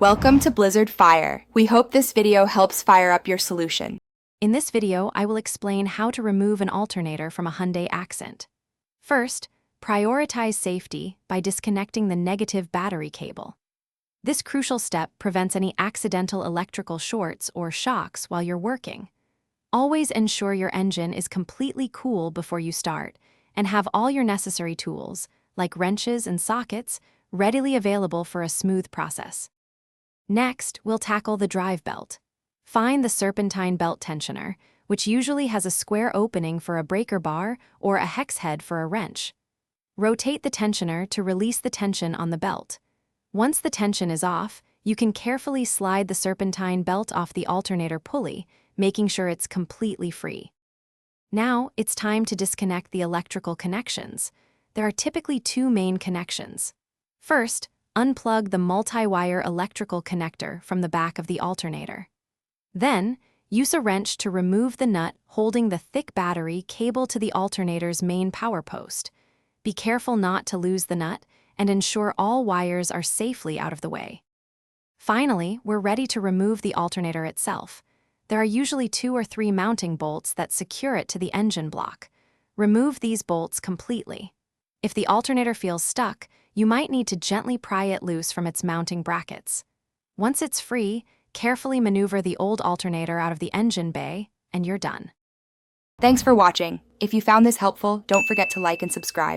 Welcome to Blizzard Fire. We hope this video helps fire up your solution. In this video, I will explain how to remove an alternator from a Hyundai Accent. First, prioritize safety by disconnecting the negative battery cable. This crucial step prevents any accidental electrical shorts or shocks while you're working. Always ensure your engine is completely cool before you start, and have all your necessary tools, like wrenches and sockets, readily available for a smooth process. Next, we'll tackle the drive belt. Find the serpentine belt tensioner, which usually has a square opening for a breaker bar or a hex head for a wrench. Rotate the tensioner to release the tension on the belt. Once the tension is off, you can carefully slide the serpentine belt off the alternator pulley, making sure it's completely free. Now, it's time to disconnect the electrical connections. There are typically two main connections. First, unplug the multi-wire electrical connector from the back of the alternator. Then, use a wrench to remove the nut holding the thick battery cable to the alternator's main power post. Be careful not to lose the nut and ensure all wires are safely out of the way. Finally, we're ready to remove the alternator itself. There are usually 2 or 3 mounting bolts that secure it to the engine block. Remove these bolts completely. If the alternator feels stuck, you might need to gently pry it loose from its mounting brackets. Once it's free, carefully maneuver the old alternator out of the engine bay, and you're done. Thanks for watching. If you found this helpful, don't forget to like and subscribe.